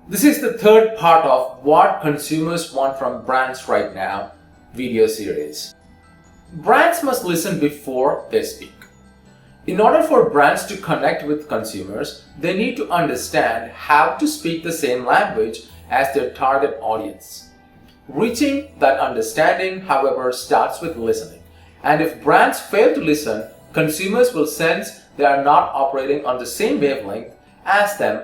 This is the third part of what consumers want from brands right now video series. Brands must listen before they speak. In order for brands to connect with consumers, they need to understand how to speak the same language as their target audience. Reaching that understanding, however, starts with listening. And if brands fail to listen, consumers will sense they are not operating on the same wavelength as them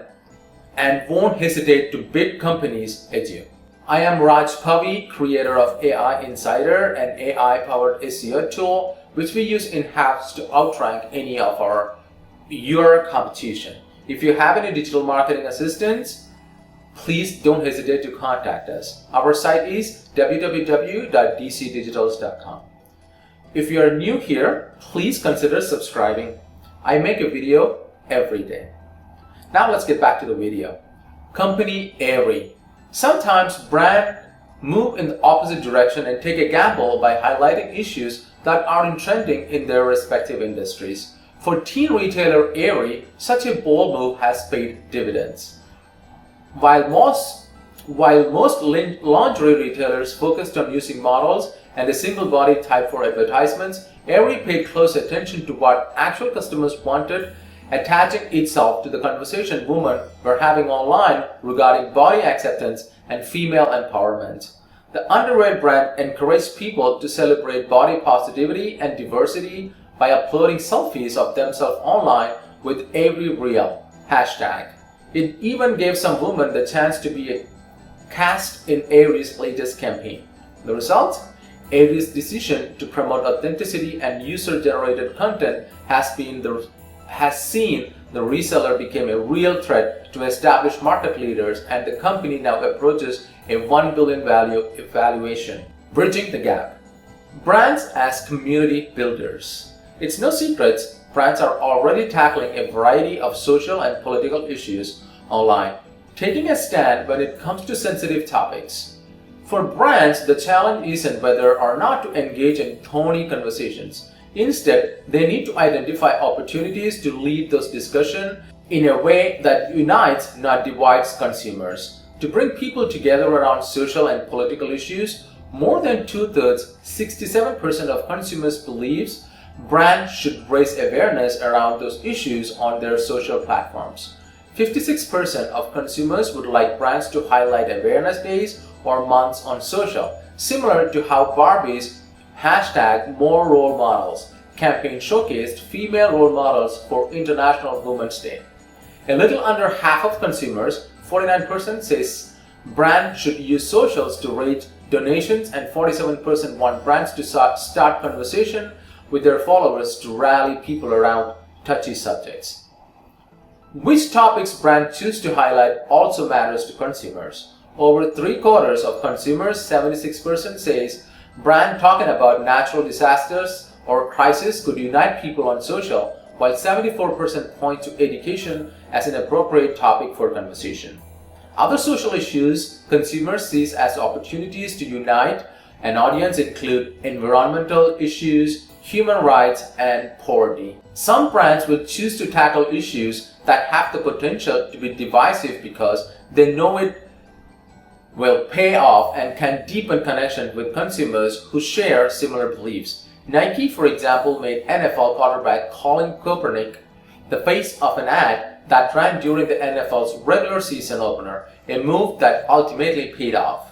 and won't hesitate to bid companies adieu. I am Raj Pavi, creator of AI Insider, an AI-powered SEO tool which we use in-house to outrank any of your competition. If you have any digital marketing assistance, please don't hesitate to contact us. Our site is www.dcdigitals.com. If you are new here, please consider subscribing. I make a video every day. Now let's get back to the video. Company Aerie. Sometimes brands move in the opposite direction and take a gamble by highlighting issues that are trending in their respective industries. For teen retailer Aerie, such a bold move has paid dividends. While most lingerie retailers focused on using models and a single body type for advertisements, Aerie paid close attention to what actual customers wanted, attaching itself to the conversation women were having online regarding body acceptance and female empowerment. The underwear brand encouraged people to celebrate body positivity and diversity by uploading selfies of themselves online with Aerie Real hashtag. It even gave some women the chance to be cast in Aerie's latest campaign. The result? Aerie's decision to promote authenticity and user-generated content has seen the reseller become a real threat to established market leaders, and the company now approaches a $1 billion value valuation. Bridging the gap. Brands as community builders. It's no secret, brands are already tackling a variety of social and political issues online, taking a stand when it comes to sensitive topics. For brands, the challenge isn't whether or not to engage in thorny conversations. Instead, they need to identify opportunities to lead those discussions in a way that unites, not divides consumers. To bring people together around social and political issues, more than two-thirds, 67% of consumers believes brands should raise awareness around those issues on their social platforms. 56% of consumers would like brands to highlight awareness days or months on social, similar to how Barbie's hashtag More Role Models campaign showcased female role models for International Women's Day. A little under half of consumers, 49%, says brands should use socials to raise donations, and 47% want brands to start conversation with their followers to rally people around touchy subjects. Which topics brands choose to highlight also matters to consumers. Over 3/4 of consumers, 76%, says brand talking about natural disasters or crisis could unite people on social, while 74% point to education as an appropriate topic for conversation. Other social issues consumers see as opportunities to unite an audience include environmental issues, human rights, and poverty. Some brands will choose to tackle issues that have the potential to be divisive because they know it will pay off and can deepen connection with consumers who share similar beliefs. Nike, for example, made NFL quarterback Colin Kaepernick the face of an ad that ran during the NFL's regular season opener, a move that ultimately paid off.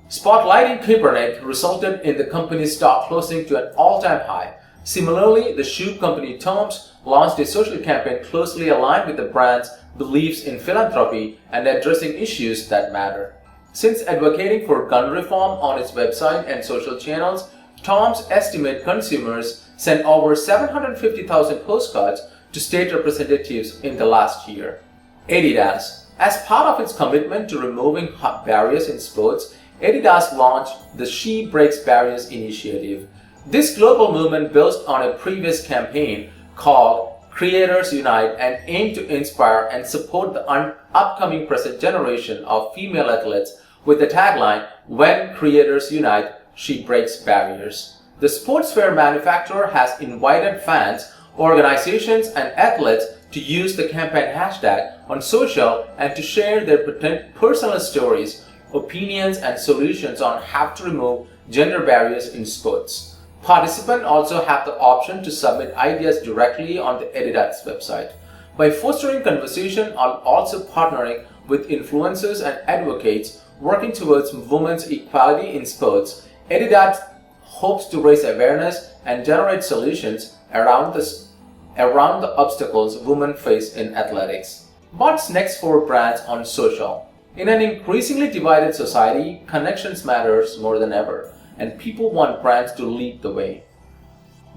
Spotlighting Kaepernick resulted in the company's stock closing to an all-time high. Similarly, the shoe company Toms launched a social campaign closely aligned with the brand's beliefs in philanthropy and addressing issues that matter. Since advocating for gun reform on its website and social channels, Toms estimate consumers sent over 750,000 postcards to state representatives in the last year. Adidas. As part of its commitment to removing barriers in sports, Adidas launched the She Breaks Barriers initiative. This global movement builds on a previous campaign called Creators Unite and aimed to inspire and support the upcoming present generation of female athletes with the tagline, "When Creators Unite, She Breaks Barriers." The sportswear manufacturer has invited fans, organizations, and athletes to use the campaign hashtag on social and to share their personal stories, opinions, and solutions on how to remove gender barriers in sports. Participants also have the option to submit ideas directly on the Adidas website. By fostering conversation and also partnering with influencers and advocates working towards women's equality in sports, Adidas hopes to raise awareness and generate solutions around the obstacles women face in athletics. What's next for brands on social? In an increasingly divided society, connections matters more than ever, and people want brands to lead the way.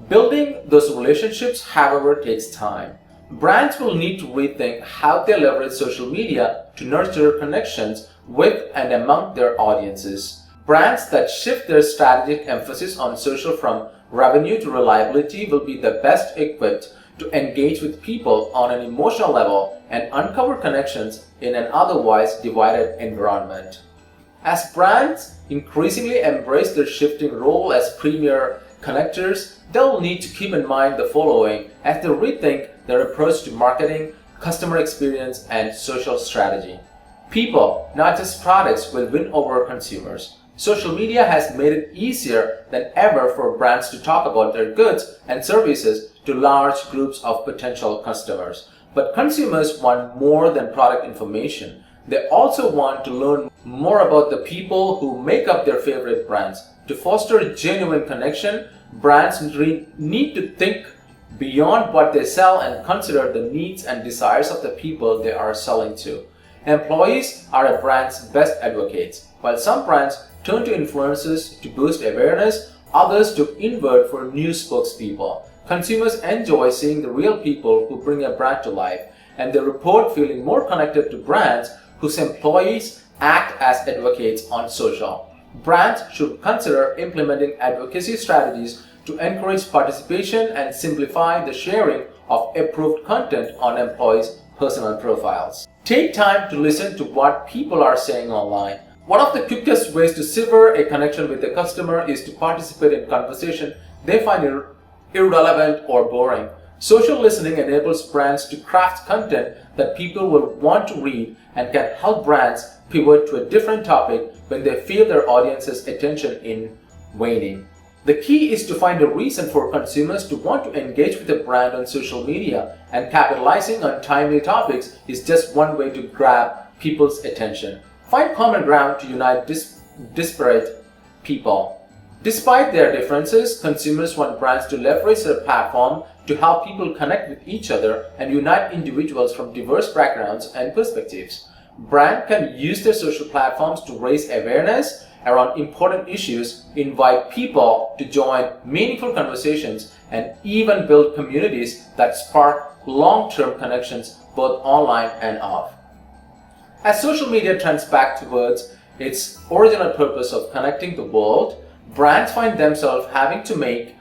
Building those relationships, however, takes time. Brands will need to rethink how they leverage social media to nurture connections with and among their audiences. Brands that shift their strategic emphasis on social from revenue to reliability will be the best equipped to engage with people on an emotional level and uncover connections in an otherwise divided environment. As brands increasingly embrace their shifting role as premier connectors, they'll need to keep in mind the following as they rethink their approach to marketing, customer experience, and social strategy. People, not just products, will win over consumers. Social media has made it easier than ever for brands to talk about their goods and services to large groups of potential customers. But consumers want more than product information. They also want to learn more about the people who make up their favorite brands. To foster genuine connection, brands need to think beyond what they sell and consider the needs and desires of the people they are selling to. Employees are a brand's best advocates. While some brands turn to influencers to boost awareness, others look inward for new spokespeople. Consumers enjoy seeing the real people who bring a brand to life, and they report feeling more connected to brands whose employees act as advocates on social. Brands should consider implementing advocacy strategies to encourage participation and simplify the sharing of approved content on employees' personal profiles. Take time to listen to what people are saying online. One of the quickest ways to sever a connection with a customer is to participate in conversation they find irrelevant or boring. Social listening enables brands to craft content that people will want to read and can help brands pivot to a different topic when they feel their audience's attention is waning. The key is to find a reason for consumers to want to engage with a brand on social media, and capitalizing on timely topics is just one way to grab people's attention. Find common ground to unite disparate people. Despite their differences, consumers want brands to leverage their platform to help people connect with each other and unite individuals from diverse backgrounds and perspectives. Brands can use their social platforms to raise awareness around important issues, invite people to join meaningful conversations, and even build communities that spark long-term connections both online and off. As social media trends back towards its original purpose of connecting the world, brands find themselves having to make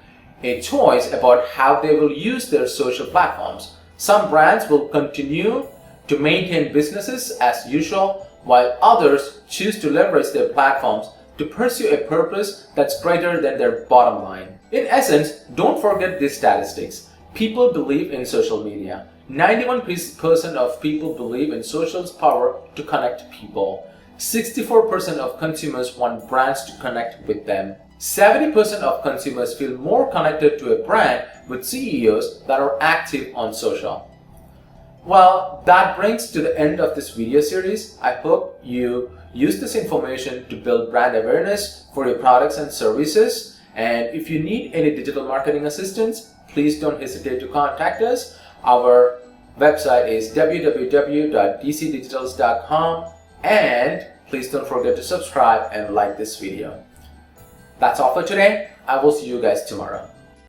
a choice about how they will use their social platforms. Some brands will continue to maintain businesses as usual, while others choose to leverage their platforms to pursue a purpose that's greater than their bottom line. In essence, don't forget these statistics. People believe in social media. 91% of people believe in social's power to connect people. 64% of consumers want brands to connect with them. 70% of consumers feel more connected to a brand with CEOs that are active on social. Well, that brings to the end of this video series. I hope you use this information to build brand awareness for your products and services. And if you need any digital marketing assistance, please don't hesitate to contact us. Our website is www.dcdigitals.com, and please don't forget to subscribe and like this video. That's all for today. I will see you guys tomorrow.